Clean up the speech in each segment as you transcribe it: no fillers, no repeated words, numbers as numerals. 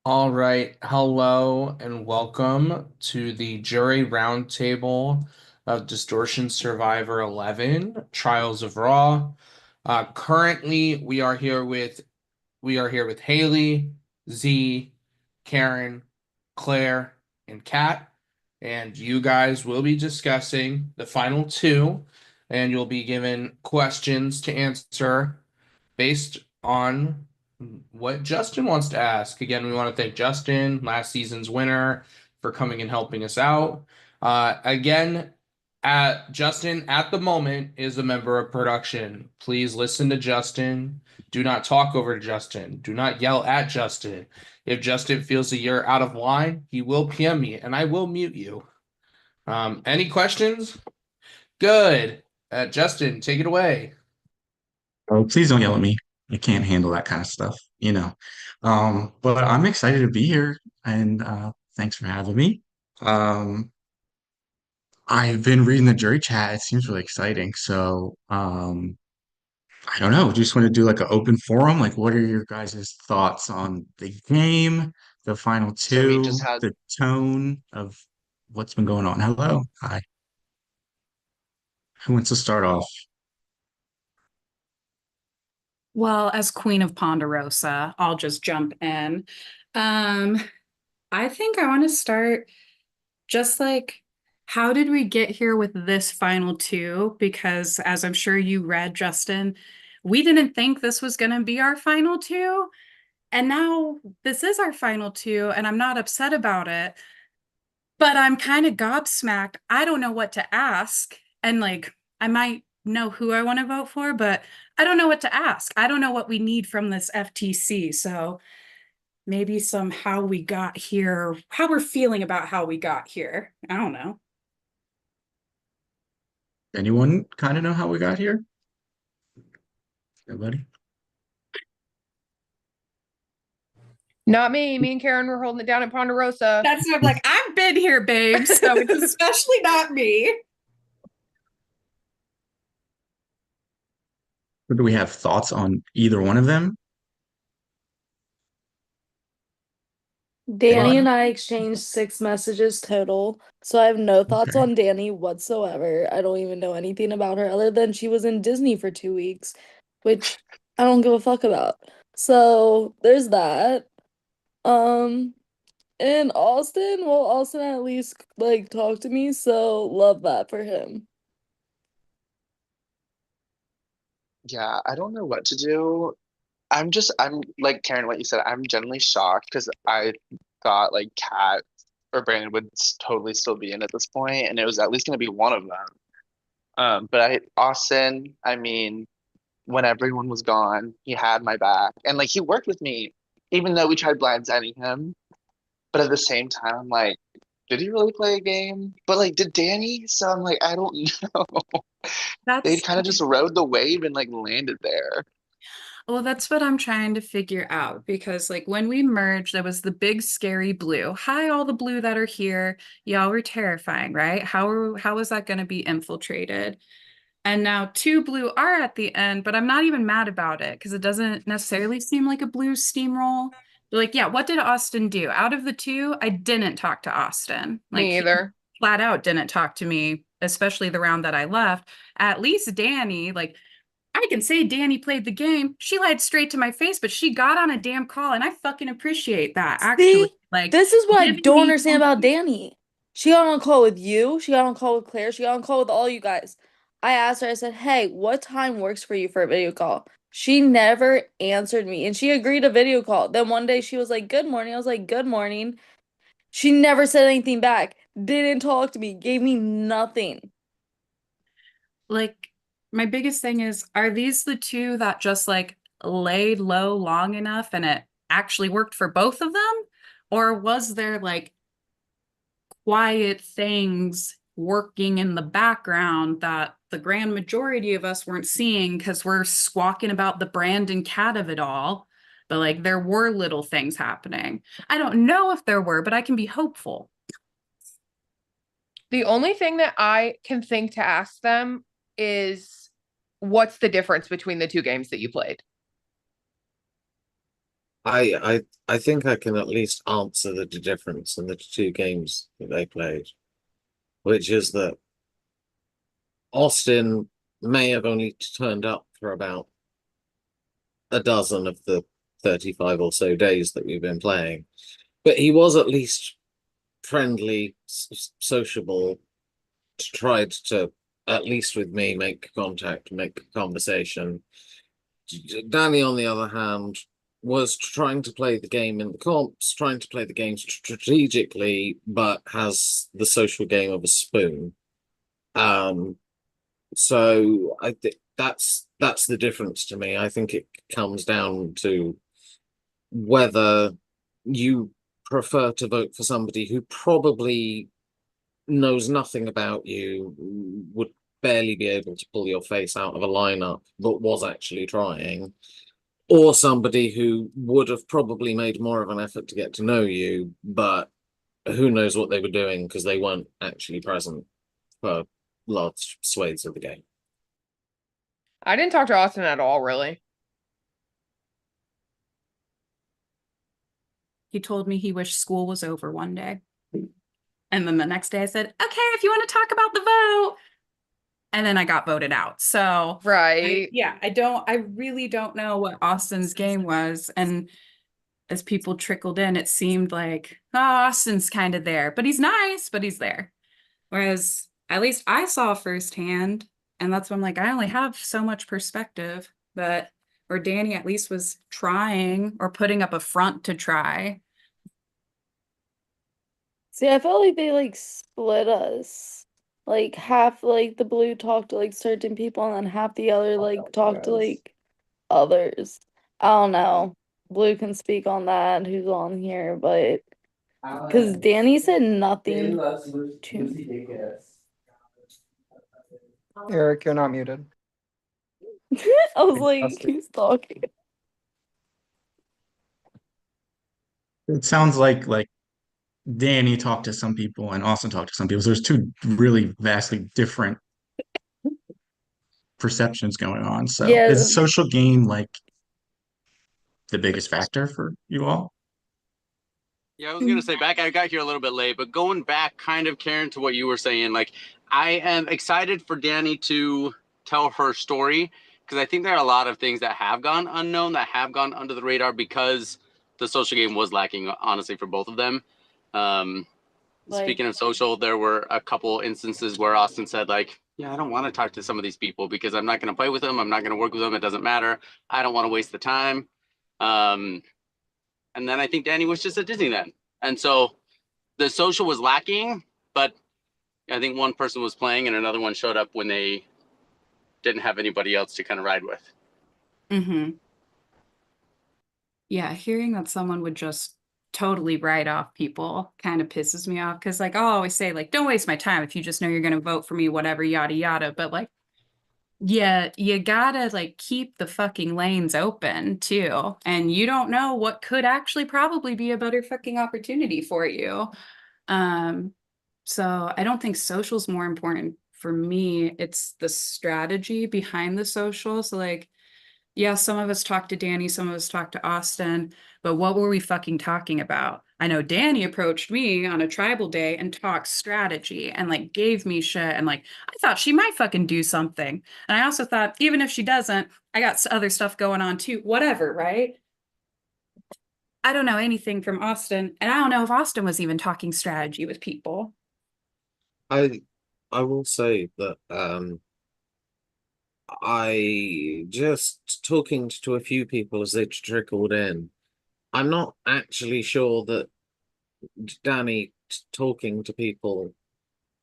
All right. Hello and welcome to the jury roundtable of Distortion Survivor 11, Trials of Raw. Currently, we are here with Haley, Z, Karen, Claire, and Kat, and you guys will be discussing the final two, and you'll be given questions to answer based on what Justin wants to ask. Again, we want to thank Justin, last season's winner, for coming and helping us out. Again, Justin at the moment is a member of production. Please listen to Justin. Do not talk over Justin. Do not yell at Justin. If Justin feels that you're out of line, he will PM me and I will mute you. Any questions? Good. Justin, take it away. Oh, please don't yell at me. I can't handle that kind of stuff. But I'm excited to be here and thanks for having me. Um, I've been reading the jury chat. It seems really exciting. So I don't know. Just want to do like an open forum. Like, what are your guys' thoughts on the game, the final So we just two, had, the tone of what's been going on? Hello. Hi. Who wants to start off? Well, as Queen of Ponderosa, I'll just jump in. Um, I think I want to start just like how did we get here with this final two? Because as I'm sure you read, Justin, we didn't think this was going to be our final two. And now this is our final two, and I'm not upset about it, but I'm kind of gobsmacked. I don't know what to ask. And like, I might know who I want to vote for, but I don't know what to ask. I don't know what we need from this FTC. So maybe some how we got here, how we're feeling about how we got here. I don't know. Anyone kind of know how we got here? Nobody? Not me. Me and Karen were holding it down at Ponderosa. That's what I'm like, I've been here, babe. So it's especially not me. Or do we have thoughts on either one of them? Danny Anyone? and I exchanged 6 messages total, so I have no thoughts Okay. on Danny whatsoever. I don't even know anything about her other than she was in Disney for 2 weeks, which I don't give a fuck about. So there's that. Um, and Austin, well, Austin at least like talked to me, so love that for him. yeah, I don't know what to do. I'm like Karen, what you said, I'm genuinely shocked because I thought like Kat or Brandon would totally still be in at this point, and it was at least going to be one of them. Austin, I mean, when everyone was gone, he had my back, and like he worked with me, even though we tried blindsiding him. But at the same time, I'm like, did he really play a game? But like, did Danny? So I'm like, I don't know. They That's kind of just rode the wave and like landed there. Well, that's what I'm trying to figure out because, like, when we merged, there was the big scary blue. Hi, all the blue that are here. Y'all were terrifying, right? How is that going to be infiltrated? And now two blue are at the end, but I'm not even mad about it because it doesn't necessarily seem like a blue steamroll. Like, yeah, what did Austin do? Out of the two, I didn't talk to Austin. Like, Me he either. flat out didn't talk to me, especially the round that I left. At least Danny, like, I can say Danny played the game. She lied straight to my face, but she got on a damn call, and I fucking appreciate that, actually. See, Like, this is what I giving don't me understand about Danny. She got on a call with you, she got on a call with Claire, she got on a call with all you guys. I asked her, I said, hey, what time works for you for a video call? She never answered me and she agreed to video call. Then one day she was like, good morning. I was like, good morning. She never said anything back, didn't talk to me, gave me nothing. like, my biggest thing is, are these the two that just like laid low long enough and it actually worked for both of them? Or was there like quiet things working in the background that the grand majority of us weren't seeing because we're squawking about the brand and cat of it all? But like there were little things happening. I don't know if there were, but I can be hopeful. The only thing that I can think to ask them is what's the difference between the two games that you played? I think I can at least answer the difference in the two games that they played, which is that Austin may have only turned up for about a dozen of the 35 or so days that we've been playing, but he was at least friendly, sociable, tried to, at least with me, make contact, make conversation. Danny, on the other hand, was trying to play the game in the comps, trying to play the game strategically, but has the social game of a spoon. So I think that's the difference to me. I think it comes down to whether you prefer to vote for somebody who probably knows nothing about you, would barely be able to pull your face out of a lineup, but was actually trying, or somebody who would have probably made more of an effort to get to know you, but who knows what they were doing because they weren't actually present for large swathes of the game. I didn't talk to Austin at all, really. He told me he wished school was over one day. And then the next day I said, okay, if you want to talk about the vote. And then I got voted out. So Right. I really don't know what Austin's game was. And as people trickled in, it seemed like, oh, Austin's kind of there, but he's nice, but he's there. Whereas at least I saw firsthand, and that's when I'm like, I only have so much perspective, but where Danny at least was trying or putting up a front to try. See, I felt like they like split us. Like half like the blue talked to like certain people and then half the other like talked to like others. I don't know. Blue can speak on that, who's on here, but because Danny said nothing to me. Eric, you're not muted. I was like, Fantastic. who's talking? It sounds like Danny talked to some people and Austin talked to some people. So there's two really vastly different perceptions going on. So Yeah, is social game like the biggest factor for you all? Yeah, I was gonna say back. I got here a little bit late, but going back, kind of, Karen, to what you were saying, like I am excited for Danny to tell her story because I think there are a lot of things that have gone unknown, that have gone under the radar because the social game was lacking, honestly, for both of them. Speaking of social, there were a couple instances where Austin said, like, yeah, I don't want to talk to some of these people because I'm not going to play with them. I'm not going to work with them. It doesn't matter. I don't want to waste the time. And then I think Danny was just at Disneyland. And so the social was lacking, but I think one person was playing and another one showed up when they didn't have anybody else to kind of ride with. Mm-hmm. Yeah, hearing that someone would just totally write off people kind of pisses me off because, like, I'll always say, like, don't waste my time if you just know you're going to vote for me, whatever, yada, yada. But, like, yeah, you gotta, like, keep the fucking lanes open, too. And you don't know what could actually probably be a better fucking opportunity for you. So I don't think social's more important for me. It's the strategy behind the social. So, like, yeah, some of us talked to Danny, some of us talked to Austin, but what were we fucking talking about? I know Danny approached me on a tribal day and talked strategy and like gave me shit and like I thought she might fucking do something. And I also thought even if she doesn't, I got other stuff going on too. Whatever, right? I don't know anything from Austin, and I don't know if Austin was even talking strategy with people. I will say that I just talking to a few people as they trickled in. I'm not actually sure that Danny talking to people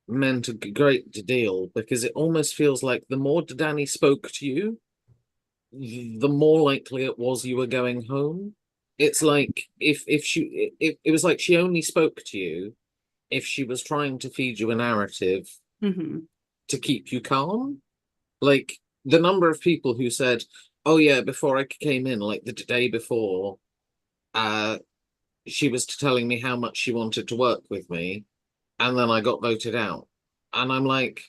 meant a great deal because it almost feels like the more Danny spoke to you, the more likely it was you were going home. It's like if it was like she only spoke to you if she was trying to feed you a narrative to keep you calm. Like the number of people who said, "Oh yeah," before I came in, like the day before, she was telling me how much she wanted to work with me, and then I got voted out, and I'm like,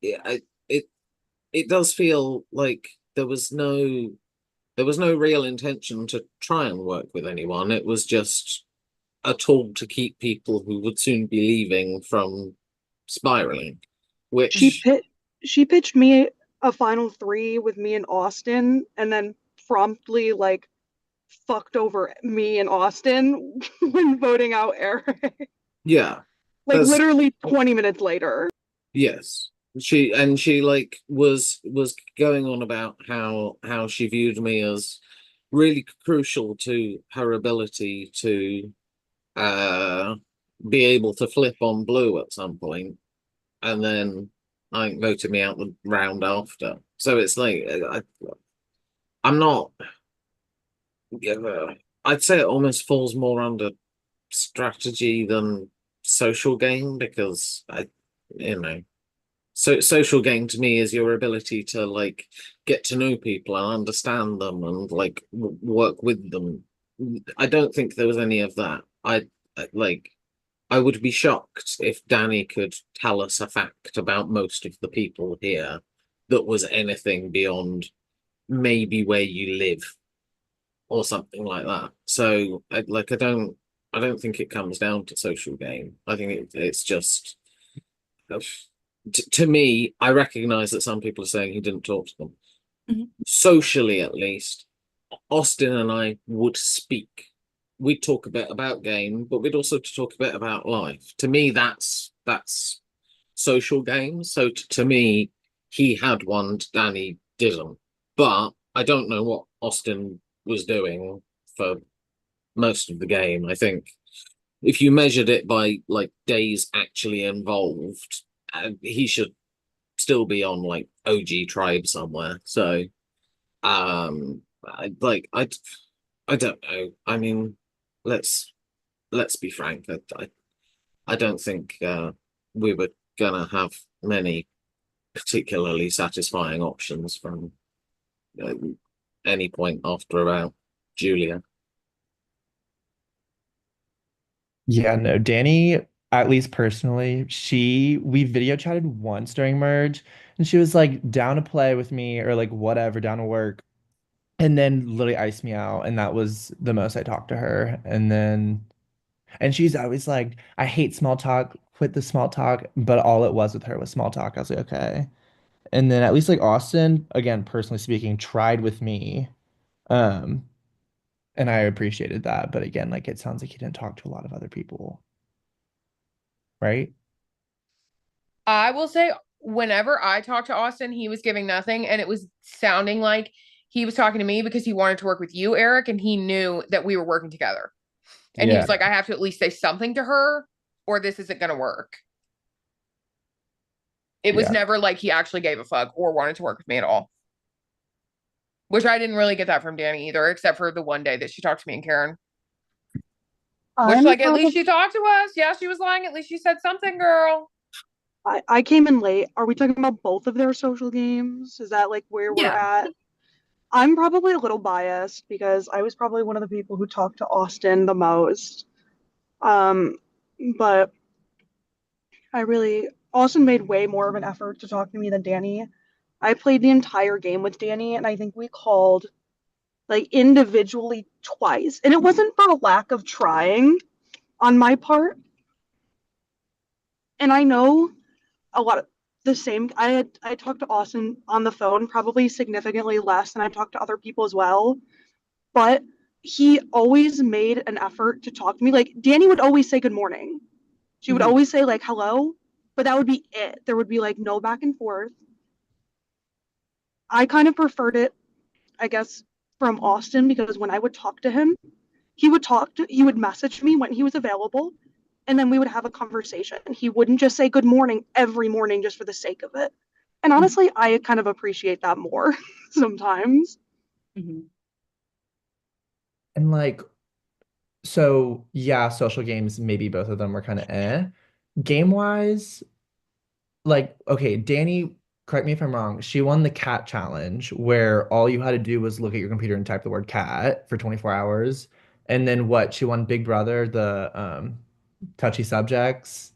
yeah, it does feel like there was no There was no real intention to try and work with anyone. It was just a tool to keep people who would soon be leaving from spiraling, She which, pit she pitched me a final three with me and Austin, and then promptly like fucked over me and Austin when voting out Eric. yeah, Like that's literally 20 minutes later. yes. She like was going on about how she viewed me as really crucial to her ability to uh be able to flip on blue at some point, and then I think voted me out the round after. So it's like I'm not. Yeah, I'd say it almost falls more under strategy than social game because you know, so social game to me is your ability to like get to know people and understand them and like work with them. I don't think there was any of that. Like I would be shocked if Danny could tell us a fact about most of the people here that was anything beyond maybe where you live or something like that. So I don't think it comes down to social game. I think it's just to me, I recognize that some people are saying he didn't talk to them. Mhm. Socially, at least, Austin and I would speak. We'd talk a bit about game, but we'd also talk a bit about life. To me, that's social game. So to me, he had one, Danny didn't. But I don't know what Austin was doing for most of the game. I think if you measured it by like days actually involved, he should still be on like OG tribe somewhere. So I don't know. I mean, let's let's be frank. I don't think we were gonna have many particularly satisfying options from uh, any point after about Julia. Yeah, no, Danny, at least personally, we video chatted once during merge and she was like down to play with me or like whatever, down to work, and then literally iced me out. And that was the most I talked to her. And she's always like, I hate small talk, quit the small talk. But all it was with her was small talk. I was like, okay. And then at least like Austin, again, personally speaking, tried with me. Um, and I appreciated that. But again, like it sounds like he didn't talk to a lot of other people, right? I will say, whenever I talked to Austin, he was giving nothing, and it was sounding like he was talking to me because he wanted to work with you, Eric, and he knew that we were working together. And he Yeah. was like, I have to at least say something to her, or this isn't going to work. It was Yeah. never like he actually gave a fuck or wanted to work with me at all. Which I didn't really get that from Danny either, except for the one day that she talked to me and Karen. Which, I'm like, at least probably she talked to us. Yeah, she was lying. At least she said something, girl. I came in late. Are we talking about both of their social games? Is that like where we're Yeah. at? I'm probably a little biased because I was probably one of the people who talked to Austin the most. Um, but Austin made way more of an effort to talk to me than Danny. I played the entire game with Danny, and I think we called like individually twice. And it wasn't for a lack of trying on my part. And I know a lot of the same. I talked to Austin on the phone probably significantly less than I talked to other people as well, but he always made an effort to talk to me. Like Danny would always say good morning. She would Mhm. always say like hello, but that would be it. There would be like no back and forth. I kind of preferred it, I guess, from Austin because when I would talk to him, he would message me when he was available, and then we would have a conversation. He wouldn't just say good morning every morning just for the sake of it. And honestly, I kind of appreciate that more sometimes. Mhm. And like, so yeah, social games, maybe both of them were kind of Game wise, like, okay, Danny, correct me if I'm wrong, she won the cat challenge where all you had to do was look at your computer and type the word cat for 24 hours. And then what? She won Big Brother, the touchy subjects.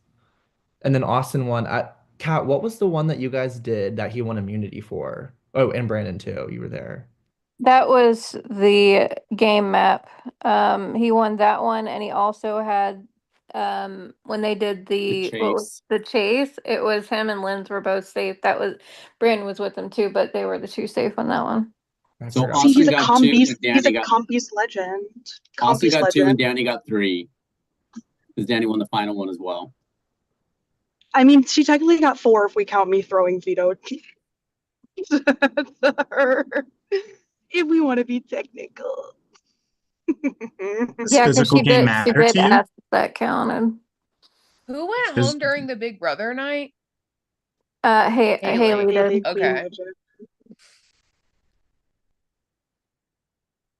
And then Austin won at Cat, what was the one that you guys did that he won immunity for? Oh, and Brandon too. You were there. That was the game map. He won that one, and he also had when they did the chase, it was him and Linz were both safe. That was Brandon was with them too, but they were the two safe on that one. I So forgot. See, he's Austin a got comp 2 beast. and He's Danny a got comp beast legend. Comp Austin beast got 2 and legend. Danny got 3. Because Danny won the final one as well. I mean, she technically got 4 if we count me throwing veto. If we want to be technical. Does Yeah, because physical game she matter did to you? ask if that counted. Who went Does- home during the Big Brother night? Haley Haley. did. Haley, Queen Okay. legend.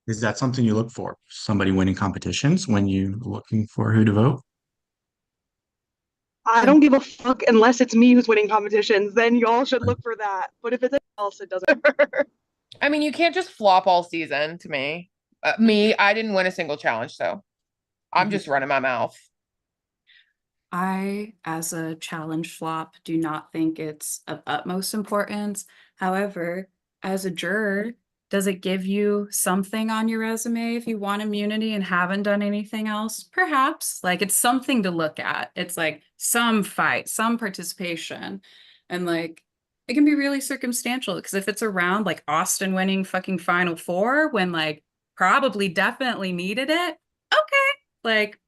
Is that something you look for? Somebody winning competitions when you looking for who to vote? I don't give a fuck unless it's me who's winning competitions. Then y'all should look for that. But if it's anyone else, it doesn't. I mean, you can't just flop all season to me. I didn't win a single challenge, so I'm just running my mouth. I, as a challenge flop, do not think it's of utmost importance. However, as a juror, does it give you something on your resume if you want immunity and haven't done anything else? Perhaps. Like, it's something to look at. It's like some fight, some participation. And like, it can be really circumstantial because if it's around like Austin winning fucking Final Four when like probably definitely needed it, okay. Like,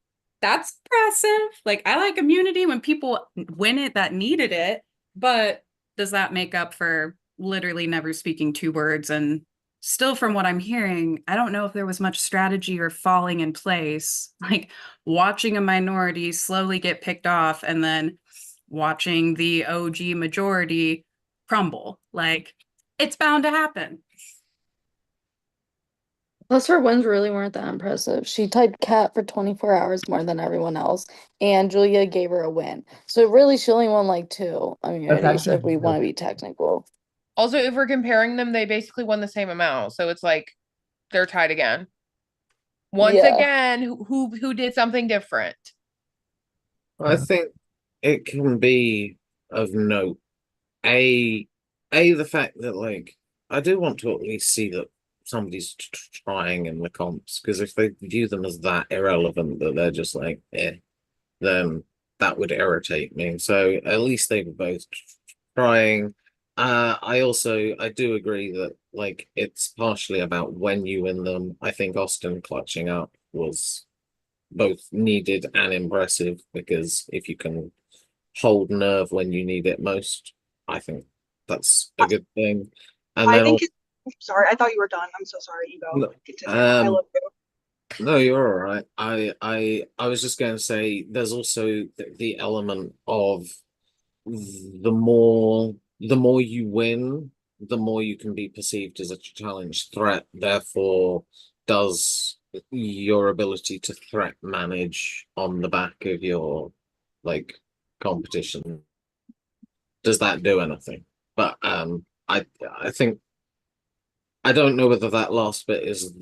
that's impressive. Like, I like immunity when people win it that needed it, but does that make up for literally never speaking 2 words? And still, from what I'm hearing, I don't know if there was much strategy or falling in place, like watching a minority slowly get picked off and then watching the OG majority crumble. Like, it's bound to happen. Plus, her wins really weren't that impressive. She typed cat for 24 hours more than everyone else, and Julia gave her a win. So really, she only won like 2 immunities actually if we want to be technical. Also, if we're comparing them, they basically won the same amount. So it's like they're tied again. Once Yeah. again, who did something different? I think it can be of note. The fact that like I do want to at least see that somebody's trying in the comps, because if they view them as that irrelevant that they're just like then that would irritate me. So at least they were both trying. I do agree that like it's partially about when you win them. I think Austin clutching up was both needed and impressive, because if you can hold nerve when you need it most, I think that's a good thing. And I then think sorry, I thought you were done. I'm so sorry, Ego. No, Continue. I love you. no, you're all right. I was just going to say there's also the element of the more you win, the more you can be perceived as a challenge threat. Therefore, does your ability to threat manage on the back of your like competition, does that do anything? But I think I don't know whether that last bit is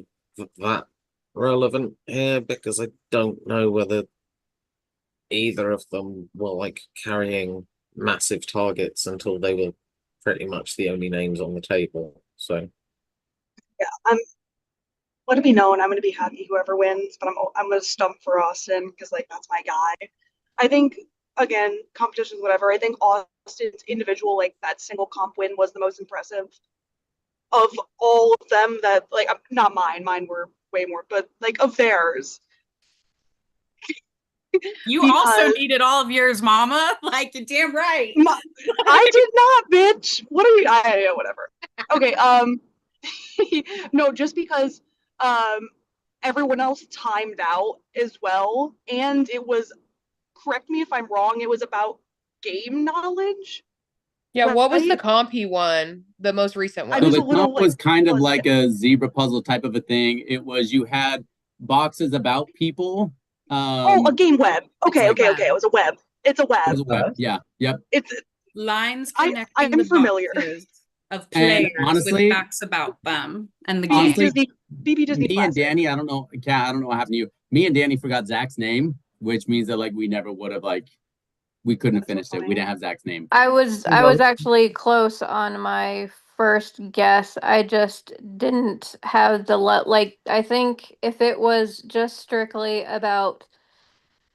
that relevant here, because I don't know whether either of them were like carrying massive targets until they were pretty much the only names on the table. So Yeah, let it be known, I'm gonna be happy whoever wins, but I'm gonna stump for Austin because like that's my guy. I think again, competitions, whatever. I think Austin's individual, like that single comp win was the most impressive of all of them. That like not mine were way more, but like of theirs. You Because- also needed all of yours, mama. Like, you're damn right. I did not, bitch. What are you? Whatever. Okay. No, just because everyone else timed out as well, and it was. Correct me if I'm wrong. It was about game knowledge. Yeah, what was the Right? comp he won? The most recent I one. So was the a little, comp was like, kind of was like a zebra puzzle type of a thing. It was you had boxes about people. a game web. Okay, It's a okay. It was a web. It's a It web. was a web. Yeah. Yep. It's Lines I'm connecting the familiar. boxes of And players honestly- with facts about them and the game. Honestly, BB Disney me and Classic. Danny, I don't know. Kat, I don't know what happened to you. Me and Danny forgot Zach's name, which means that like we never would have like we couldn't have That's so finished it. We funny. didn't have Zach's name. I was actually close on my first guess. I just didn't have the like I think if it was just strictly about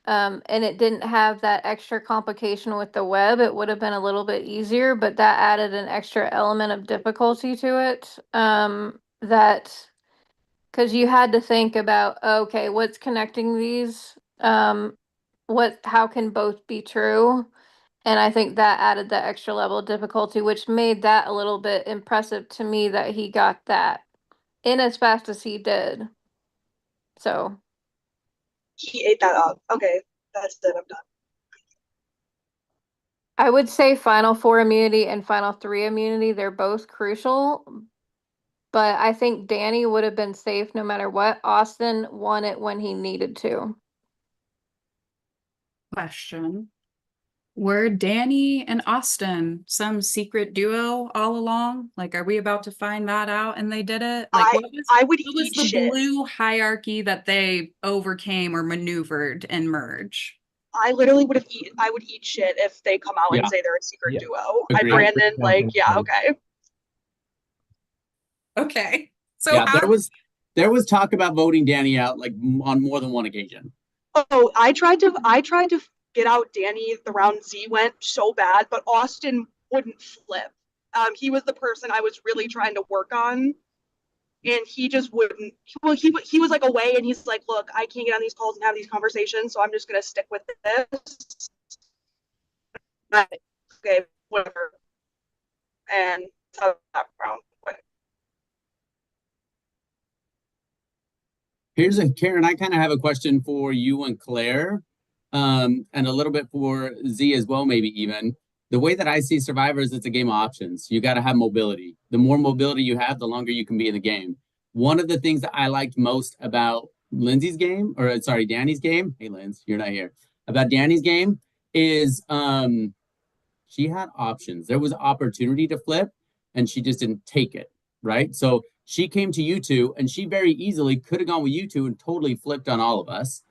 and it didn't have that extra complication with the web, it would have been a little bit easier, but that added an extra element of difficulty to it. That because you had to think about, okay, what's connecting these? How can both be true? And I think that added that extra level of difficulty, which made that a little bit impressive to me that he got that in as fast as he did. So He ate that up. Okay, that's it. I'm done. I would say Final Four immunity and Final Three immunity, they're both crucial. But I think Danny would have been safe no matter what. Austin won it when he needed to. Question. Were Danny and Austin some secret duo all along? Like, are we about to find that out and they did it? Like, I would what was eat the shit. blue hierarchy that they overcame or maneuvered in Merge? I would eat shit if they come out and say they're a secret duo. Agreed. Brandon, like, yeah, okay. Okay. So Yeah, how there was talk about voting Danny out like on more than one occasion. Oh, I tried to get out Danny the round Z went so bad, but Austin wouldn't flip. He was the person I was really trying to work on, and he just wouldn't. Well, he was like away, and he's like, "Look, I can't get on these calls and have these conversations, so I'm just gonna stick with this." Okay, whatever. And so that round went. Karen, I kind of have a question for you and Claire, and a little bit for Z as well, maybe even. The way that I see Survivors, it's a game of options. You got to have mobility. The more mobility you have, the longer you can be in the game. One of the things that I liked most about Lindsay's game, or sorry, Danny's game. Hey, Linz, you're not here. About Danny's game is she had options. There was opportunity to flip, and she just didn't take it, right? So she came to you two, and she very easily could have gone with you two and totally flipped on all of us.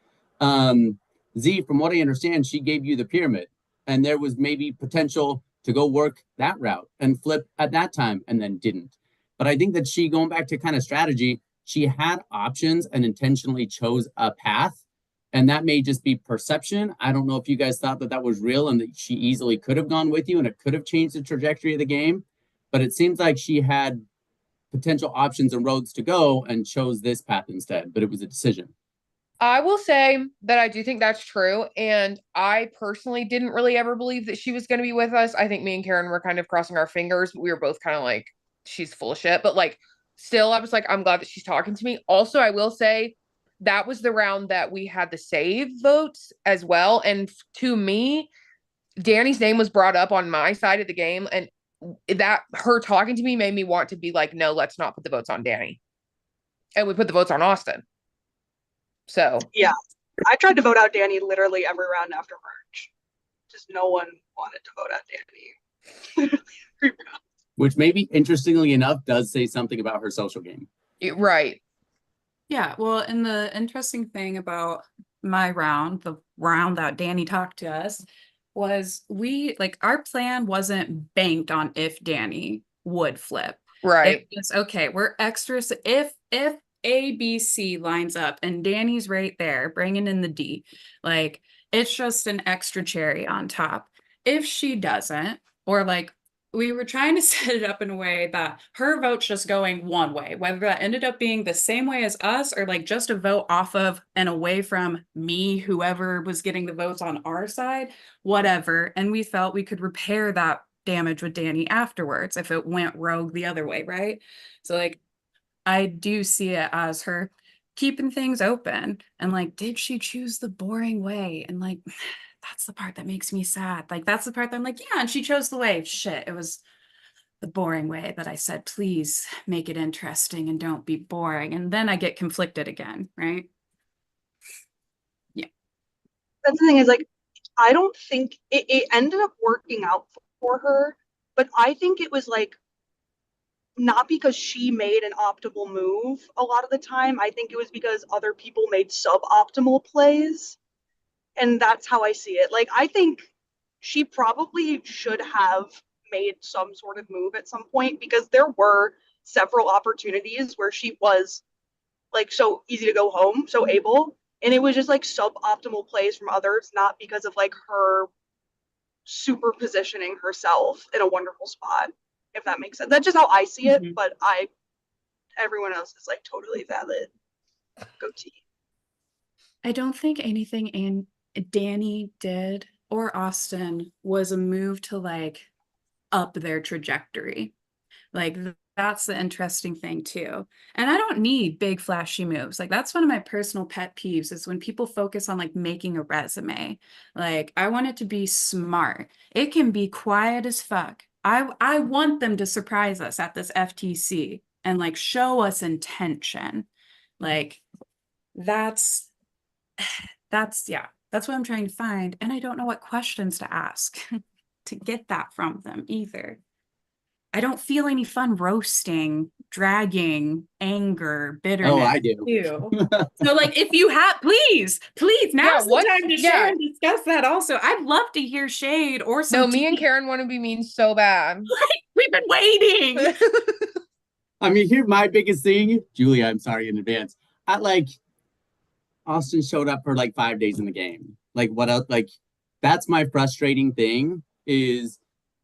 Z, from what I understand, she gave you the pyramid, and there was maybe potential to go work that route and flip at that time, and then didn't. But I think that she, going back to kind of strategy, she had options and intentionally chose a path. And that may just be perception. I don't know if you guys thought that that was real and that she easily could have gone with you and it could have changed the trajectory of the game. But it seems like she had potential options and roads to go and chose this path instead. But it was a decision. I will say that I do think that's true. And I personally didn't really ever believe that she was going to be with us. I think me and Karen were kind of crossing our fingers. We were both kind of like, she's full of shit. But like, still, I was like, I'm glad that she's talking to me. Also, I will say that was the round that we had the save votes as well. And to me, Danny's name was brought up on my side of the game. And that her talking to me made me want to be like, no, let's not put the votes on Danny. And we put the votes on Austin. So yeah, I tried to vote out Danny literally every round after Merge. Just no one wanted to vote out Danny. Which maybe, interestingly enough, does say something about her social game. Right. Yeah, well, and the interesting thing about my round, the round that Danny talked to us, was our plan wasn't banked on if Danny would flip. Right. It was okay, we're extra if A, B, C lines up and Danny's right there, bringing in the D, like it's just an extra cherry on top. If she doesn't, or like we were trying to set it up in a way that her vote's just going one way, whether that ended up being the same way as us or like just a vote off of and away from me, whoever was getting the votes on our side, whatever. And we felt we could repair that damage with Danny afterwards if it went rogue the other way, right? So like I do see it as her keeping things open and like, did she choose the boring way? And like, that's the part that makes me sad. Like, that's the part that I'm like, yeah, and she chose the way. Shit, it was the boring way that I said, please make it interesting and don't be boring. And then I get conflicted again, right? Yeah. That's the thing is like, I don't think it ended up working out for her, but I think it was like, not because she made an optimal move a lot of the time. I think it was because other people made suboptimal plays. And that's how I see it. Like, I think she probably should have made some sort of move at some point, because there were several opportunities where she was like so easy to go home, so able, and it was just like suboptimal plays from others, not because of like her super positioning herself in a wonderful spot, if that makes sense. That's just how I see it, but everyone else is like totally valid. Goatee. I don't think anything Danny did or Austin was a move to like up their trajectory. Like that's the interesting thing too. And I don't need big flashy moves. Like that's one of my personal pet peeves is when people focus on like making a resume. Like I want it to be smart. It can be quiet as fuck. I want them to surprise us at this FTC and like show us intention. Like that's yeah, that's what I'm trying to find. And I don't know what questions to ask to get that from them either. I don't feel any fun roasting, dragging, anger, bitterness. Oh, I do. Too. So like if you have, please, now's the time to share and discuss that also. I'd love to hear shade or some No, me and Karen want to be mean so bad. We've been waiting. I mean, here's my biggest thing. Julia, I'm sorry in advance. Austin showed up for like 5 days in the game. Like what else? Like that's my frustrating thing is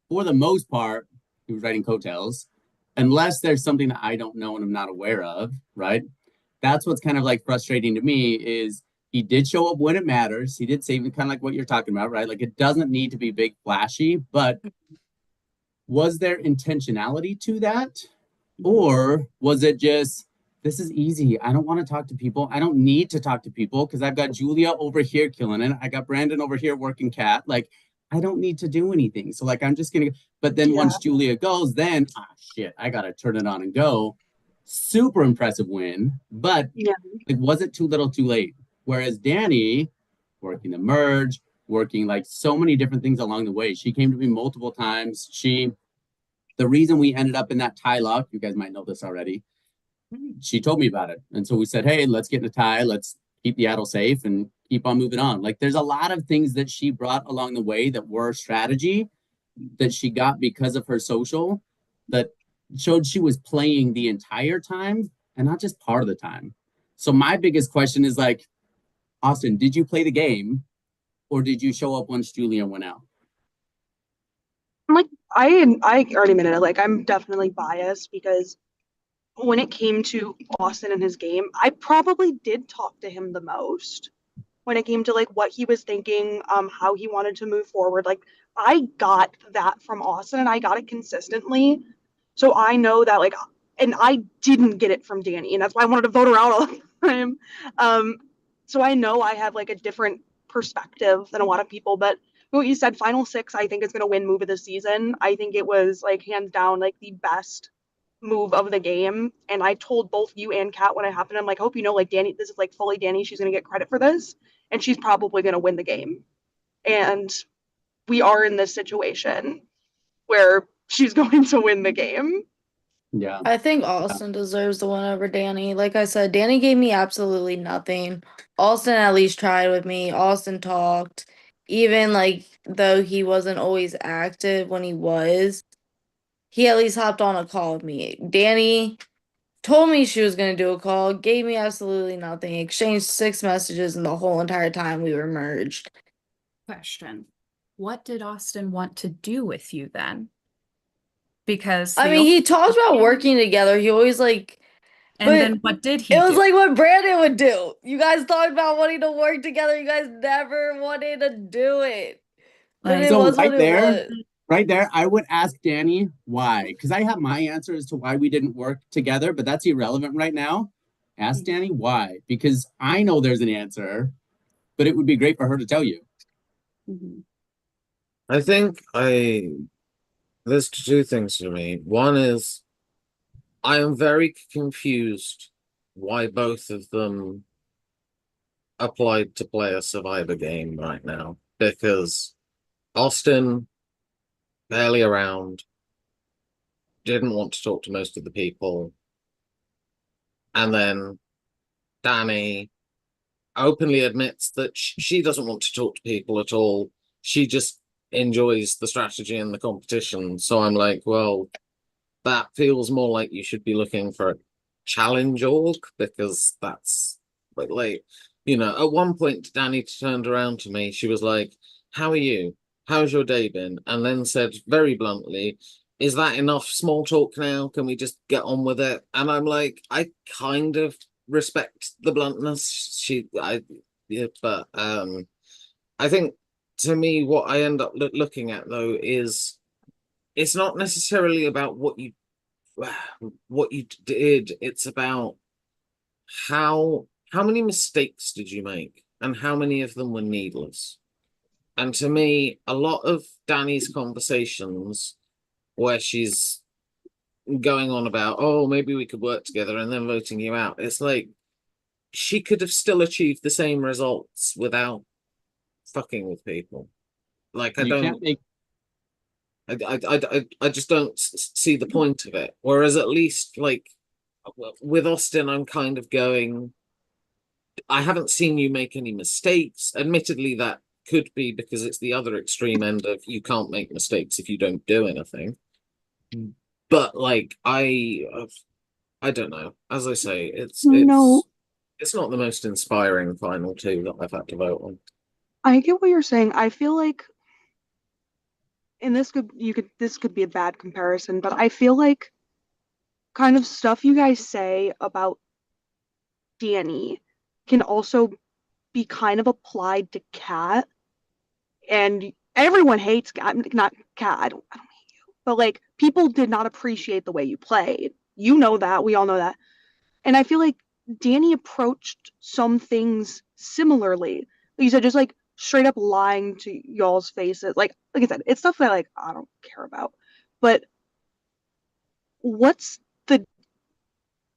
for the most part, he was riding coattails, unless there's something that I don't know and I'm not aware of, right? That's what's kind of like frustrating to me is he did show up when it matters. He did say kind of like what you're talking about, right? Like it doesn't need to be big flashy, but was there intentionality to that? Or was it just, this is easy. I don't want to talk to people. I don't need to talk to people because I've got Julia over here killing it. I got Brandon over here working cat. Like, I don't need to do anything. So like, I'm just going to, but then once Julia goes, then, shit, I got to turn it on and go. Super impressive win. But like, was it too little too late? Whereas Danny, working the merge, working like so many different things along the way. She came to me multiple times. The reason we ended up in that tie lock, you guys might know this already, she told me about it. And so we said, hey, let's get in a tie. Let's keep Yaddle safe and keep on moving on. Like there's a lot of things that she brought along the way that were strategy that she got because of her social that showed she was playing the entire time and not just part of the time. So my biggest question is like, Austin, did you play the game or did you show up once Julia went out? Like I already admitted it, like I'm definitely biased because when it came to Austin and his game, I probably did talk to him the most when it came to like what he was thinking, how he wanted to move forward. Like I got that from Austin and I got it consistently. So I know that like, and I didn't get it from Danny, and that's why I wanted to vote her out all the time. So I know I have like a different perspective than a lot of people, but what you said, Final Six, I think is going to win move of the season. I think it was like hands down like the best move of the game. And I told both you and Kat when it happened, I'm like, hope you know, like Danny, this is like fully Danny. She's going to get credit for this. And she's probably going to win the game. And we are in this situation where she's going to win the game. Yeah. I think Austin deserves the win over Danny. Like I said, Danny gave me absolutely nothing. Austin at least tried with me. Austin talked. Even like though he wasn't always active when he was, he at least hopped on a call with me. Danny told me she was going to do a call, gave me absolutely nothing, exchanged 6 messages, and the whole entire time we were merged. Question. What did Austin want to do with you then? Because I mean, he talked about working together. He always like, and then what did he it was do? like what Brandon would do. You guys talked about wanting to work together. You guys never wanted to do it. But Like, it So was right what there, it was. right there, I would ask Danny why, because I have my answer as to why we didn't work together, but that's irrelevant right now. Ask Danny why, because I know there's an answer, but it would be great for her to tell you. I think there's 2 things for me. One is I am very confused why both of them applied to play a Survivor game right now, because Austin barely around, didn't want to talk to most of the people, and then Danny openly admits that she doesn't want to talk to people at all. She just enjoys the strategy and the competition. So I'm like, well, that feels more like you should be looking for a challenge org, because that's like, you know, at one point Danny turned around to me, she was like, how are you? How's your day been? And then said very bluntly, is that enough small talk now? Can we just get on with it? And I'm like, I kind of respect the bluntness. Yeah, but I think, to me, what I end up looking at though is, it's not necessarily about what you did. It's about how many mistakes did you make and how many of them were needless. And to me, a lot of Danny's conversations where she's going on about, oh, maybe we could work together, and then voting you out, it's like she could have still achieved the same results without fucking with people. Like, I just don't see the point of it. Whereas at least, like, with Austin, I'm kind of going, I haven't seen you make any mistakes. Admittedly, that could be because it's the other extreme end of, you can't make mistakes if you don't do anything. But like, I don't know. As I say, it's not the most inspiring final two that I've had to vote on. I get what you're saying. I feel like, and this could be a bad comparison, but I feel like kind of stuff you guys say about Danny can also be kind of applied to Kat. And everyone hates not Kat. I don't hate you, but like, people did not appreciate the way you played. You know that. We all know that. And I feel like Danny approached some things similarly. Like you said, just like straight up lying to y'all's faces. Like I said, it's stuff that like I don't care about. But what's the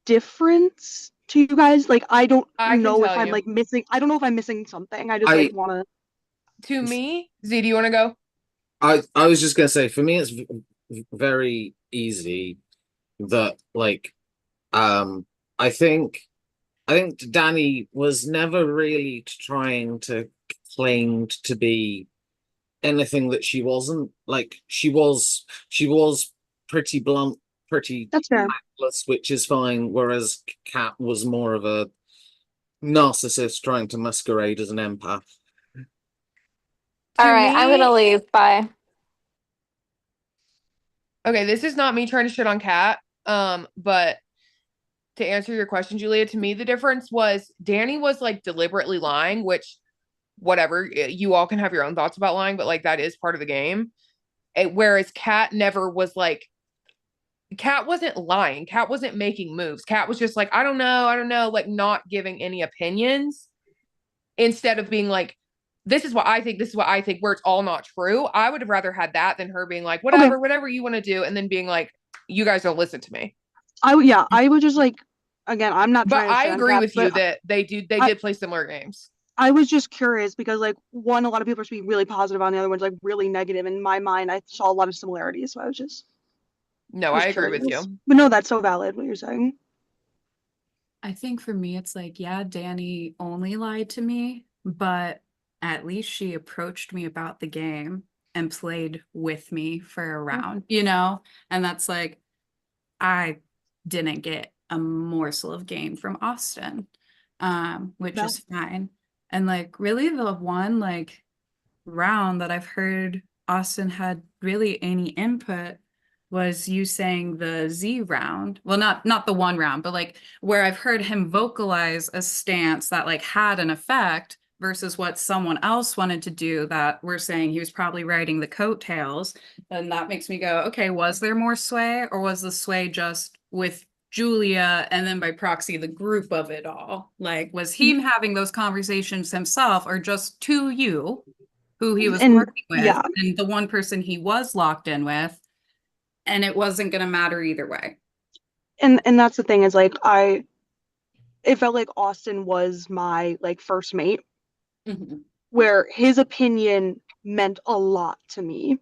difference to you guys? Like, I don't know if I'm like missing. I don't know if I'm missing something. I just like want to. To me, Z, do you want to go? I was just gonna say, for me, it's very easy that, like, I think Danny was never really trying to claim to be anything that she wasn't. Like, she was pretty blunt, pretty tactless, which is fine. Whereas Kat was more of a narcissist trying to masquerade as an empath. All right, I'm gonna leave. Bye. Okay, this is not me trying to shit on Kat. But to answer your question, Julia, to me, the difference was Danny was like deliberately lying, which, whatever, you all can have your own thoughts about lying, but like, that is part of the game. Whereas Kat never was like, Kat wasn't lying. Kat wasn't making moves. Kat was just like, I don't know, like, not giving any opinions, instead of being like, this is what I think, where it's all not true. I would have rather had that than her being like, whatever you want to do, and then being like, you guys don't listen to me. I would just like, again, I'm not But trying to I agree Kat, with you that they did play similar games. I was just curious because, like, one, a lot of people are being really positive on the other one's like really negative. In my mind, I saw a lot of similarities, so I was just. No, I agree with you. But no, that's so valid what you're saying. I think for me, it's like, yeah, Danny only lied to me, but at least she approached me about the game and played with me for a round, you know? And that's like, I didn't get a morsel of game from Austin, which is fine. And like, really the one like round that I've heard Austin had really any input was you saying the Z round. Well, not the one round, but like where I've heard him vocalize a stance that like had an effect versus what someone else wanted to do, that we're saying he was probably riding the coattails. And that makes me go, okay, was there more sway, or was the sway just with Julia and then by proxy the group of it all? Like, was he having those conversations himself, or just to you, who he was working with, and the one person he was locked in with, and it wasn't going to matter either way? And that's the thing, is like, it felt like Austin was my like first mate, where his opinion meant a lot to me,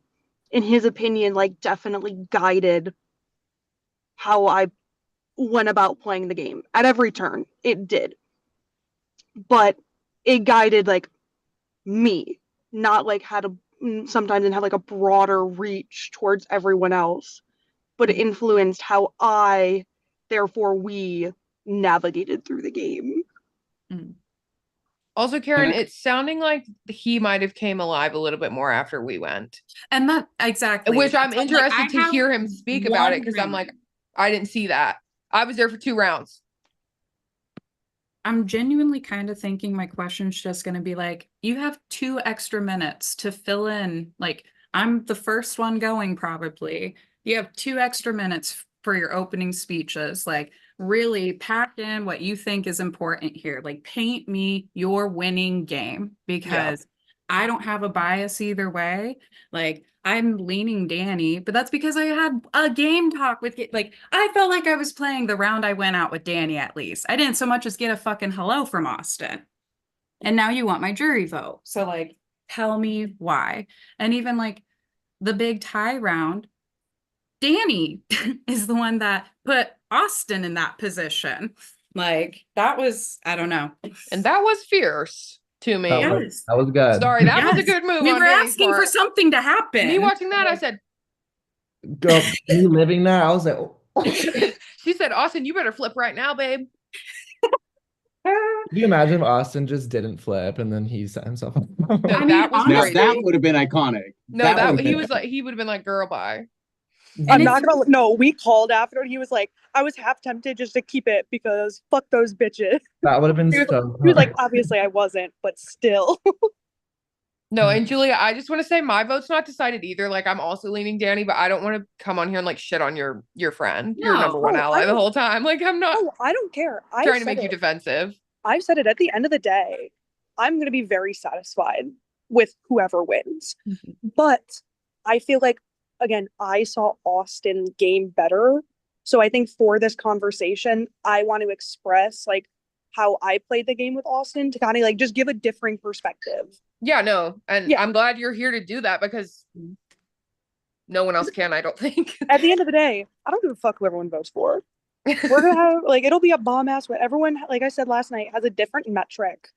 and his opinion like definitely guided how I went about playing the game at every turn. It did, but it guided like me, not like how to sometimes and have like a broader reach towards everyone else, but it influenced how therefore we navigated through the game. Also, Karen, it's sounding like he might have came alive a little bit more after we went. And that exactly. Which I'm So, like, interested I to have hear him speak about it because I'm wondering- like, I didn't see that. I was there for 2 rounds. I'm genuinely kind of thinking my question's just going to be like, you have 2 extra minutes to fill in. Like, I'm the first one going probably. You have 2 extra minutes for your opening speeches. Like, really pack in what you think is important here. Like, paint me your winning game because I don't have a bias either way. Like, I'm leaning Danny, but that's because I had a game talk with, like, I felt like I was playing the round I went out with Danny at least. I didn't so much as get a fucking hello from Austin. And now you want my jury vote. So, like, tell me why. And even like the big tie round, Danny is the one that put Austin in that position. Like, that was, I don't know. And that was fierce to me. That was good. Sorry, that was a good move. We on were Danny's asking for part. something to happen. Me watching that, I said, Girl, me living there, I was like, she said, Austin, you better flip right now, babe. Can you imagine if Austin just didn't flip and then he set himself up? No, I mean, that was Now crazy. that would have been iconic. No, That that would've he been was like, he would have been like, girl, bye. I'm And not it's- gonna. No, we called after, and he was like, I was half tempted just to keep it because fuck those bitches. That would have been He was, so he was like, fun. obviously I wasn't, but still. No, and Julia, I just want to say my vote's not decided either. Like, I'm also leaning Danny, but I don't want to come on here and like shit on your friend, your No. number one Oh, ally I the don't- whole time. Like, I'm not Oh, I don't care. trying to make you defensive. I've said it. At the end of the day, I'm gonna be very satisfied with whoever wins. But I feel like, again, I saw Austin game better. So I think for this conversation, I want to express like how I played the game with Austin to kind of like just give a differing perspective. Yeah, no, and Yeah. I'm glad you're here to do that because no one else can, I don't think. At the end of the day, I don't give a fuck who everyone votes for. We're gonna have like it'll be a bomb ass. Everyone, like I said last night, has a different metric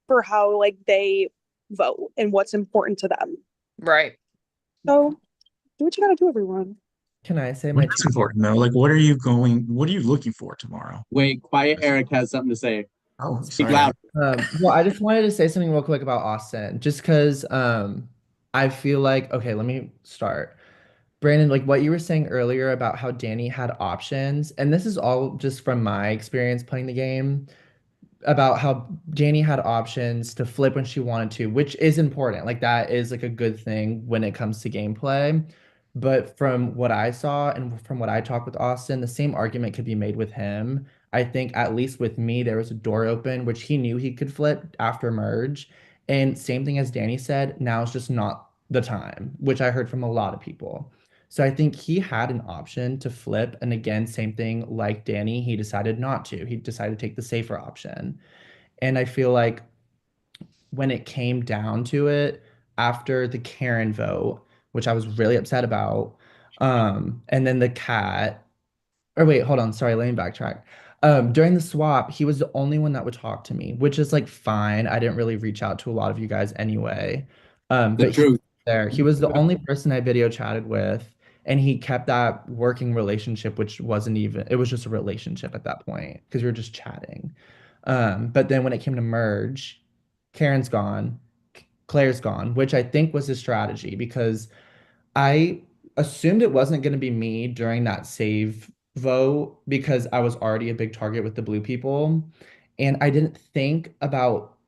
for how like they vote and what's important to them. Right. So do what you gotta do, everyone. Can I say my What's important though? Like, what are you looking for tomorrow? Wait, quiet. Eric has something to say. Oh, Speak sorry. loud. Well, I just wanted to say something real quick about Austin, just because I feel like, okay, let me start. Brandon, like what you were saying earlier about how Danny had options, and this is all just from my experience playing the game, about how Danny had options to flip when she wanted to, which is important. Like that is like a good thing when it comes to gameplay. But from what I saw and from what I talked with Austin, the same argument could be made with him. I think at least with me, there was a door open, which he knew he could flip after merge. And same thing as Danny said, now it's just not the time, which I heard from a lot of people. So I think he had an option to flip. And again, same thing like Danny, he decided not to. He decided to take the safer option. And I feel like when it came down to it, after the Karen vote, which I was really upset about, and then the cat, or wait, hold on, sorry, let me backtrack. During the swap, he was the only one that would talk to me, which is like fine. I didn't really reach out to a lot of you guys anyway. But truth. he was the only person I video chatted with, and he kept that working relationship, which wasn't even, it was just a relationship at that point because we were just chatting. But then when it came to merge, Karen's gone, Claire's gone, which I think was his strategy because I assumed it wasn't going to be me during that save vote because I was already a big target with the blue people. And I didn't think about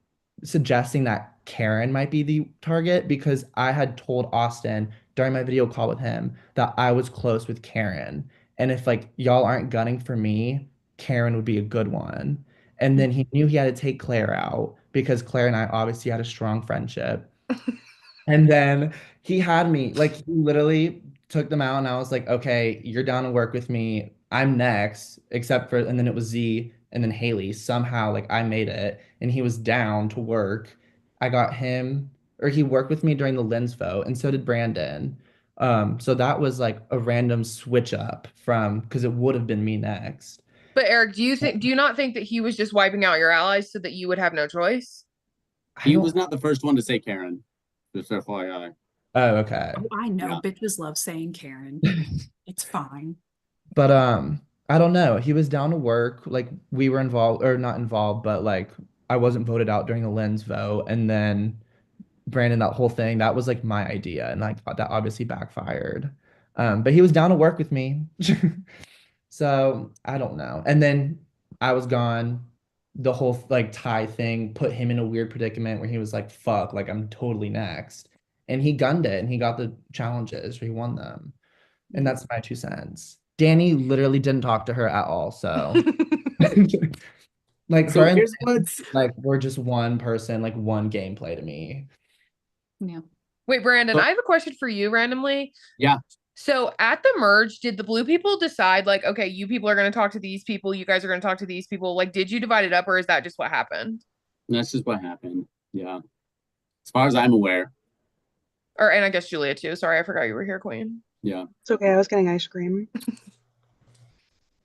suggesting that Karen might be the target because I had told Austin during my video call with him that I was close with Karen. And if like y'all aren't gunning for me, Karen would be a good one. And then he knew he had to take Claire out because Claire and I obviously had a strong friendship. And then he had me, like, he literally took them out, and I was like, okay, you're down to work with me. I'm next, except for, and then it was Z and then Haley. Somehow, like, I made it, and he was down to work. I got him, or he worked with me during the lens vote, and so did Brandon. So that was like a random switch up from, because it would have been me next. But Eric, do you not think that he was just wiping out your allies so that you would have no choice? He was not the first one to say Karen. Just FYI. Oh, okay. Oh, I know. Yeah. Bitches love saying Karen. It's fine. But I don't know. He was down to work. Like we were involved or not involved, but like I wasn't voted out during the lens vote. And then Brandon, that whole thing, that was like my idea. And like that obviously backfired. But he was down to work with me. So I don't know. And then I was gone. The whole like tie thing put him in a weird predicament where he was like, fuck, like I'm totally next. And he gunned it and he got the challenges, he won them. And that's my 2 cents. Danny literally didn't talk to her at all. So like So her and here's what's like we're just one person, like one gameplay to me. Yeah. Wait, Brandon, So- I have a question for you randomly. Yeah. So at the merge, did the blue people decide like, okay, you people are going to talk to these people, you guys are going to talk to these people? Like, did you divide it up or is that just what happened? That's just what happened. Yeah. As far as I'm aware. Or, and I guess Julia too. Sorry, I forgot you were here, Queen. Yeah. It's okay. I was getting ice cream.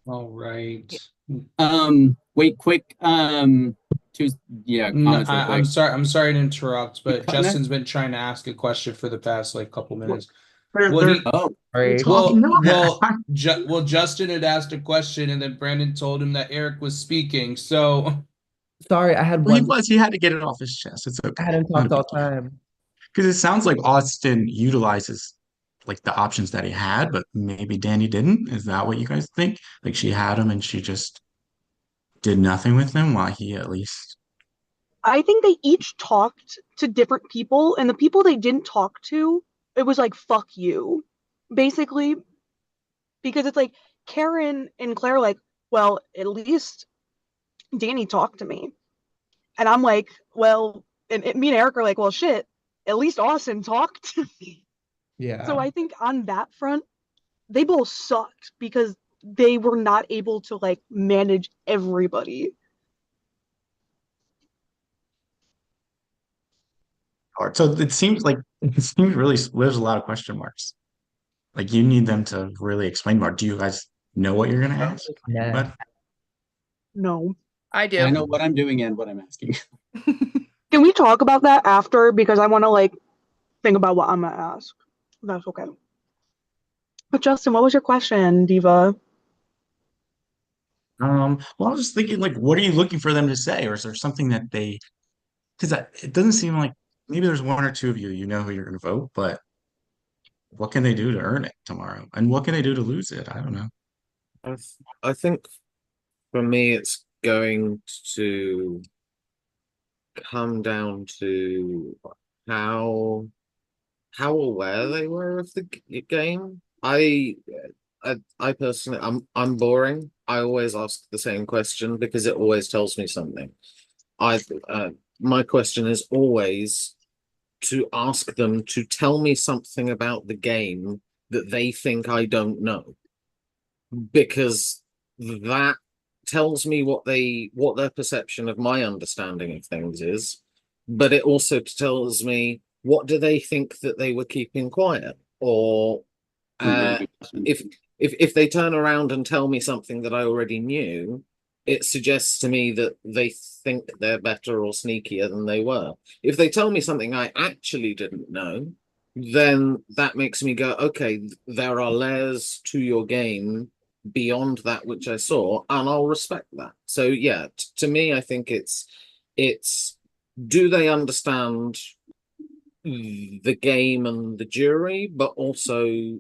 All right. Wait, quick. Two. Yeah. No, Comments real I'm quick. sorry. I'm sorry to interrupt, but cutting it? Justin's been trying to ask a question for the past like couple minutes. They're, Well, they're he- Oh. Sorry. talking Well, Justin had asked a question, and then Brandon told him that Eric was speaking. So, Sorry, I had Well, one. he had to get it off his chest. It's I okay. hadn't talked all the time. Because it sounds like Austin utilizes like the options that he had, but maybe Danny didn't. Is that what you guys think? Like she had him and she just did nothing with him while he at least. I think they each talked to different people, and the people they didn't talk to, it was like, fuck you, basically. Because it's like Karen and Claire, like, well, at least Danny talked to me. And I'm like, well, and me and Eric are like, well, shit, at least Austin talked to me. Yeah. So I think on that front, they both sucked because they were not able to like manage everybody. Hard. So it seems really there's a lot of question marks. Like you need them to really explain more. Do you guys know what you're gonna ask? Yeah. But No. I do. I know what I'm doing and what I'm asking. Can we talk about that after? Because I want to like think about what I'm gonna ask. That's okay. But Justin, what was your question, Diva? well, I was just thinking, like, what are you looking for them to say, or is there something that they? Because it doesn't seem like maybe there's one or two of you, you know who you're gonna vote, but what can they do to earn it tomorrow, and what can they do to lose it? I don't know. I think for me, it's going to come down to how aware they were of the game. I personally, I'm boring. I always ask the same question because it always tells me something. My question is always to ask them to tell me something about the game that they think I don't know, because that tells me what their perception of my understanding of things is, but it also tells me what do they think that they were keeping quiet, or if they turn around and tell me something that I already knew, it suggests to me that they think they're better or sneakier than they were. If they tell me something I actually didn't know, then that makes me go, okay, there are layers to your game beyond that which I saw, and I'll respect that. So yeah, to me, I think it's do they understand the game and the jury, but also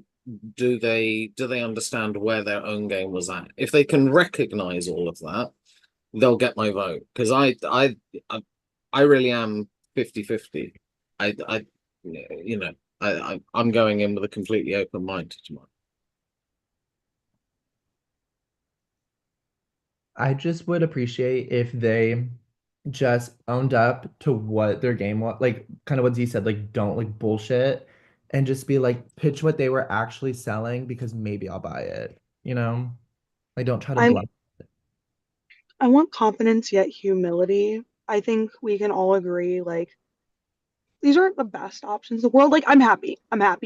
do they understand where their own game was at? If they can recognize all of that, they'll get my vote, because I really am 50-50. I'm going in with a completely open mind tomorrow. I just would appreciate if they just owned up to what their game was, like kind of what Z said, like don't like bullshit and just be like pitch what they were actually selling because maybe I'll buy it, you know? Like don't try to bluff. I want confidence yet humility. I think we can all agree like these aren't the best options in the world. Like I'm happy,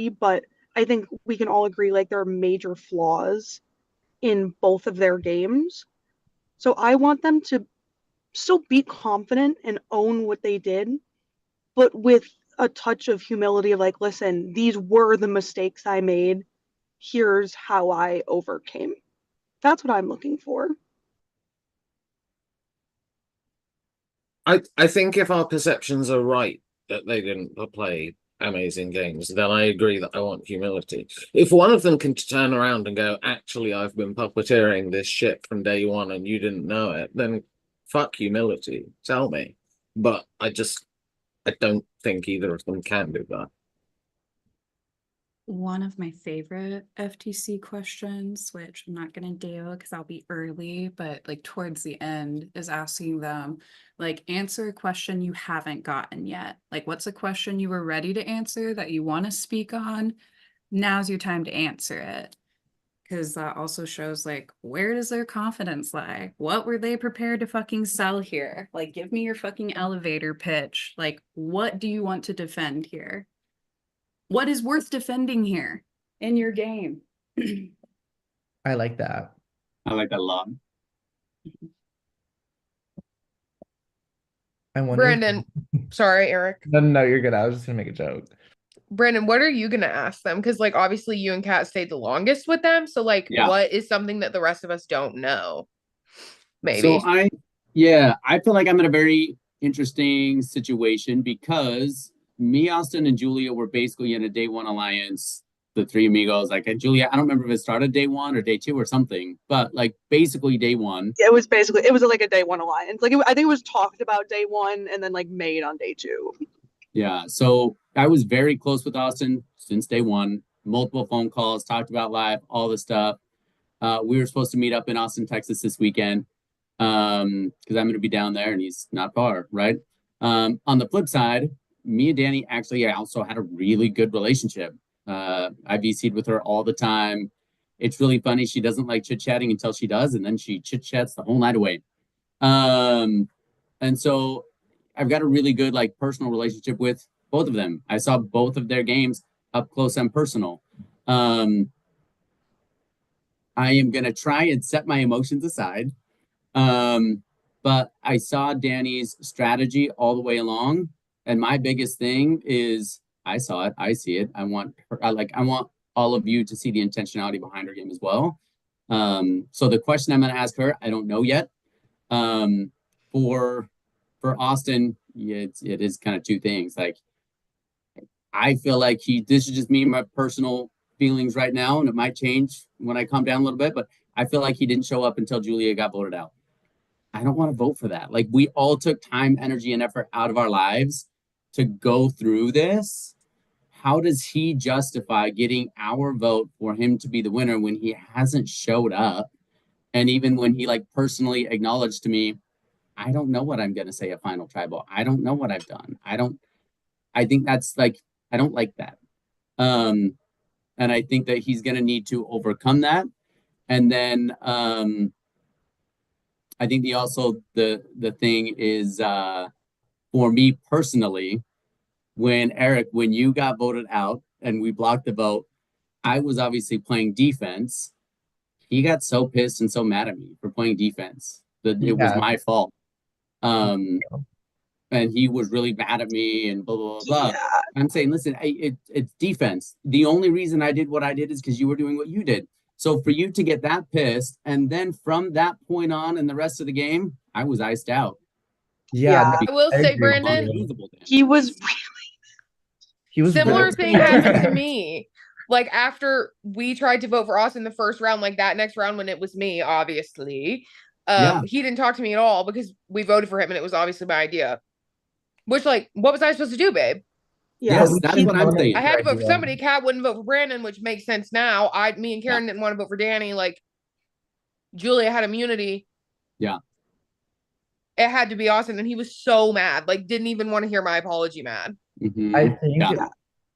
but I think we can all agree like there are major flaws in both of their games. So I want them to still be confident and own what they did, but with a touch of humility of like, listen, these were the mistakes I made. Here's how I overcame. That's what I'm looking for. I think if our perceptions are right that they didn't play amazing games, then I agree that I want humility. If one of them can turn around and go, actually, I've been puppeteering this shit from day one and you didn't know it, then fuck humility. Tell me. But I don't think either of them can do that. One of my favorite FTC questions, which I'm not gonna do because I'll be early, but like towards the end, is asking them, like, answer a question you haven't gotten yet. Like, what's a question you were ready to answer that you want to speak on? Now's your time to answer it. Because that also shows, like, where does their confidence lie? What were they prepared to fucking sell here? Like, give me your fucking elevator pitch. Like, what do you want to defend here? What is worth defending here in your game? I like that. I like that a lot. I wonder. Brandon, sorry, Eric. No, you're good. I was just gonna make a joke. Brandon, what are you gonna ask them? Because like obviously you and Kat stayed the longest with them. So like what is something that the rest of us don't know? Maybe. So I feel like I'm in a very interesting situation because me, Austin, and Julia were basically in a day one alliance. The three amigos, like Julia, I don't remember if it started day one or day two or something, but like basically day one. It was like a day one alliance. Like I think it was talked about day one and then like made on day two. Yeah, so I was very close with Austin since day one. Multiple phone calls, talked about live, all the stuff. We were supposed to meet up in Austin, Texas this weekend because I'm going to be down there and he's not far, right? On the flip side, me and Danny actually also had a really good relationship. I VC'd with her all the time. It's really funny. She doesn't like chit-chatting until she does, and then she chit-chats the whole night away. And so I've got a really good like personal relationship with both of them. I saw both of their games up close and personal. I am going to try and set my emotions aside. But I saw Danny's strategy all the way along. And my biggest thing is I saw it. I see it. I want all of you to see the intentionality behind her game as well. So the question I'm going to ask her, I don't know yet. For Austin, it is kind of two things. Like, I feel like this is just me and my personal feelings right now, and it might change when I calm down a little bit, but I feel like he didn't show up until Julia got voted out. I don't want to vote for that. Like, we all took time, energy, and effort out of our lives to go through this. How does he justify getting our vote for him to be the winner when he hasn't showed up? And even when he like personally acknowledged to me, I don't know what I'm going to say at Final Tribal. I don't know what I've done. I think that's like, I don't like that. And I think that he's going to need to overcome that. And then I think the thing is for me personally, when you got voted out and we blocked the vote, I was obviously playing defense. He got so pissed and so mad at me for playing defense that it was my fault. And he was really mad at me and blah, blah, blah, blah. I'm saying, listen, it's defense. The only reason I did what I did is because you were doing what you did. So for you to get that pissed, and then from that point on in the rest of the game, I was iced out. Yeah, I will say, Brandon, he was similar thing happened to me. Like after we tried to vote for Austin the first round, like that next round when it was me, obviously, he didn't talk to me at all because we voted for him and it was obviously my idea. Which, like, what was I supposed to do, babe? Yes, that's what I'm saying. I had to vote for somebody. Kat wouldn't vote for Brandon, which makes sense now. Me and Karen didn't want to vote for Danny. Like, Julia had immunity. Yeah. It had to be Austin, and he was so mad. Like, didn't even want to hear my apology mad. Mm-hmm. I think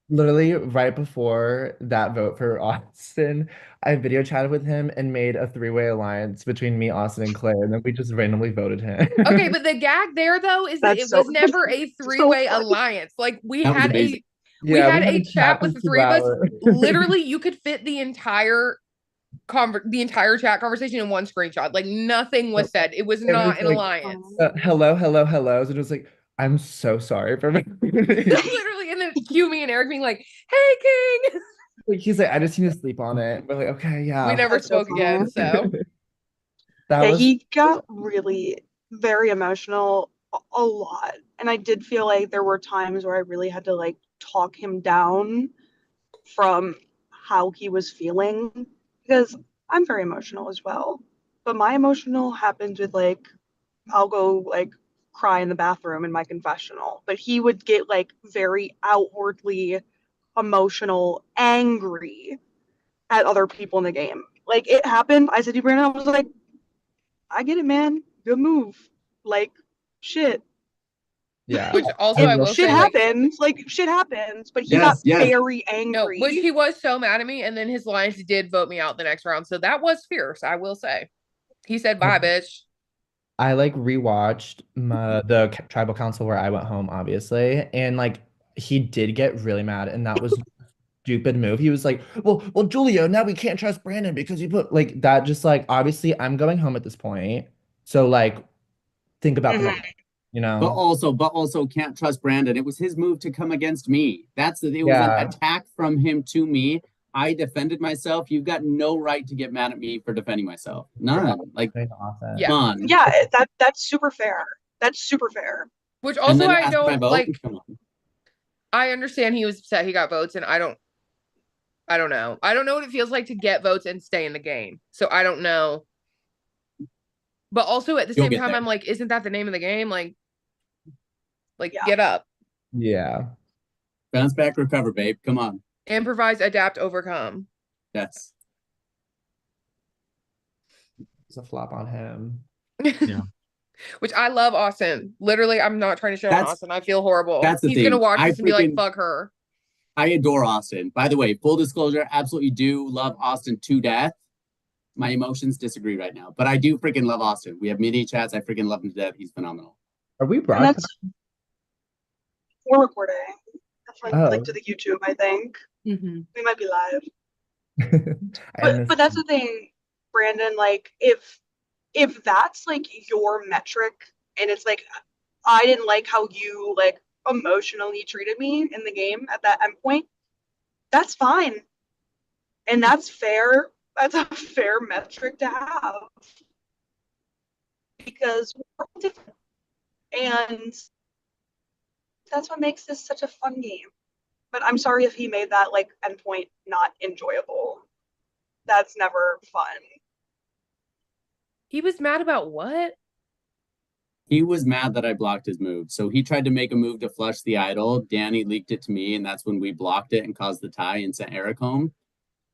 literally right before that vote for Austin, I video chatted with him and made a three-way alliance between me, Austin, and Claire, and then we just randomly voted him. Okay, but the gag there though is that it was never a three-way alliance. Like we had a chat with the three of us. Literally, you could fit the entire chat conversation in one screenshot. Like nothing was said. It was not an alliance. Hello. So it was like, I'm so sorry for literally, and cue me and Eric being like, "Hey, King." Like he's like, I just need to sleep on it. We're like, okay, yeah. We never That's so spoke again, so That Yeah, was he got really very emotional a lot. And I did feel like there were times where I really had to like talk him down from how he was feeling because I'm very emotional as well. But my emotional happens with like I'll go like cry in the bathroom in my confessional. But he would get like very outwardly emotional, angry at other people in the game. Like it happened. I said to Brandon, I was like, I get it, man. Good move. Like shit. yeah. which also I will Shit say, like, happens. Like shit happens. But he got very no, angry. which he was so mad at me, and then his Lions did vote me out the next round, so that was fierce. I will say, he said, "Bye, bitch." I like rewatched tribal council where I went home, obviously, and like he did get really mad, and that was a stupid move. He was like, well, Julio, now we can't trust Brandon because you put like that. Just like obviously, I'm going home at this point, so like think about the you But know. also can't trust Brandon. It was his move to come against me. It was Yeah. an attack from him to me. I defended myself. You've got no right to get mad at me for defending myself. None. Like, Yeah. come on. Yeah, that's super fair. That's super fair. Which And also then I ask my don't vote? like. Come on. I understand he was upset he got votes, and I don't know. I don't know what it feels like to get votes and stay in the game. So I don't know. But also at the You'll same get time, there. I'm like, isn't that the name of the game? Like Yeah. get up, Yeah. Bounce back, recover, babe. Come on. improvise, adapt, overcome. Yes. It's a flop on him. Yeah. Which I love Austin. Literally, I'm not trying to shit on That's- Austin. I feel horrible. that's the He's gonna thing. watch I this and be like, freaking- fuck her. I adore Austin. By the way, full disclosure, absolutely do love Austin to death. My emotions disagree right now, but I do freaking love Austin. We have mini chats. I freaking love him to death. He's phenomenal. Are we And broadcasting? that's we're recording. That's like, Oh. like to the YouTube, I think. Mm-hmm. We might be live. I missed But that's the thing, Brandon, like if that's like your metric and it's like I didn't like how you like emotionally treated me in the game at that endpoint, that's fine. And that's fair. That's a fair metric to have. Because we're all different. And that's what makes this such a fun game. But I'm sorry if he made that like endpoint not enjoyable. That's never fun. He was mad about what? He was mad that I blocked his move. So he tried to make a move to flush the idol. Danny leaked it to me, and that's when we blocked it and caused the tie and sent Eric home.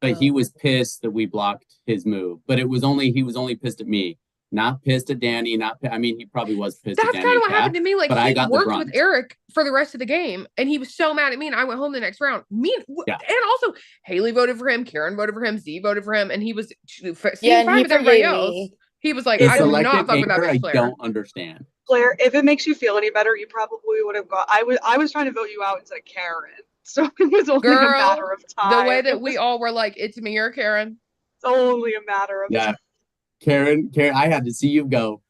But he was pissed that we blocked his move. But he was only pissed at me. Not pissed at Danny, I mean, he probably was pissed That's at Danny. kind of and what happened Kat, to me. Like but I he got the worked brunt. with Eric for the rest of the game, and he was so mad at me. And I went home the next round. Yeah. And also Haley voted for him, Karen voted for him, Z voted for him, and he was Yeah, fine and he with everybody forgave else. me. He was like, The I do selective not fuck with that anger, I bitch Claire. don't understand. Claire, if it makes you feel any better, you probably would have got. I was trying to vote you out instead of Karen, so it was only Girl, a matter of time. The way It that was we all were like, it's me or Karen. only a matter of Yeah. Karen, I had to see you go.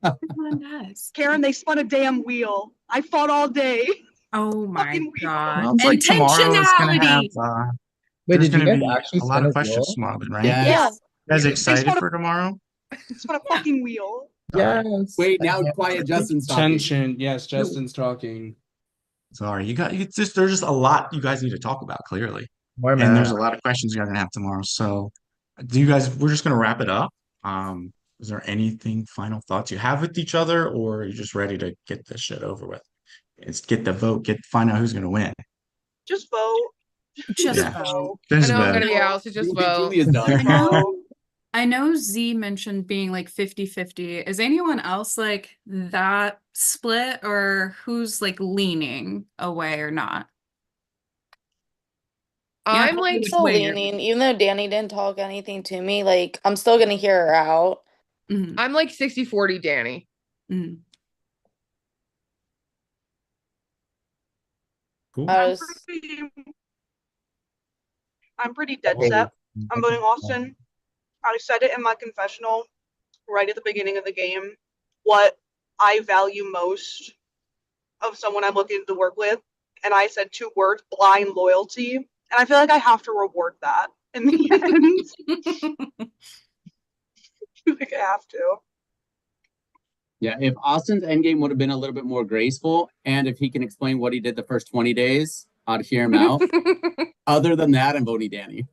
Everyone does. Karen, they spun a damn wheel. I fought all day. Oh my Fucking wheel. god. Sounds like tomorrow is gonna have Intentionality. Wait, there's did you gonna guys be actually a lot spin of a questions wheel? tomorrow, right? Yes. Yeah. You guys They excited spun a- for tomorrow? Spun a fucking wheel. Yes. Wait, now quiet Justin's talking. Tension. Yes, Justin's talking. Sorry, there's just a lot you guys need to talk about clearly. More And mad. there's a lot of questions you guys are gonna have tomorrow. So we're just gonna wrap it up. Is there anything final thoughts you have with each other, or are you just ready to get this shit over with? It's get the vote, find out who's gonna win. Just vote. Just Yeah. vote. I There's know I'm a gonna be out, so just vote. Julia's done. I know Z mentioned being like 50-50. Is anyone else like that split or who's like leaning away or not? I'm tell me like which Still way you're leaning, even though Danny didn't talk anything to me, like I'm still gonna hear her out. Mhm, I'm like 60-40 Danny. mhm. cool. I I'm was pretty dead set. I'm voting Austin. I said it in my confessional right at the beginning of the game. What I value most of someone I'm looking to work with and I said 2 words, blind loyalty. And I feel like I have to reward that in the end. Like I have to. Yeah, if Austin's endgame would have been a little bit more graceful, and if he can explain what he did the first 20 days, I'd hear him out. Other than that, I'm voting Danny.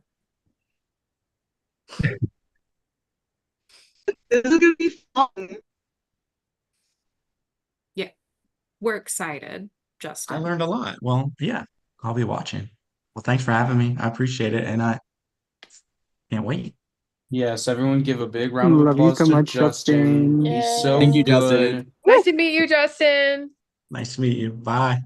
This is gonna be fun. Yeah, we're excited, I Justin. learned a lot. Well, yeah, I'll be watching. Well, thanks for having me. I appreciate it, and I can't wait. Yes, everyone give a big round of Love you applause so to much, Justin. Justin. He's so Thank you, good. Justin. Nice to meet you, Justin. Nice to meet you. Bye.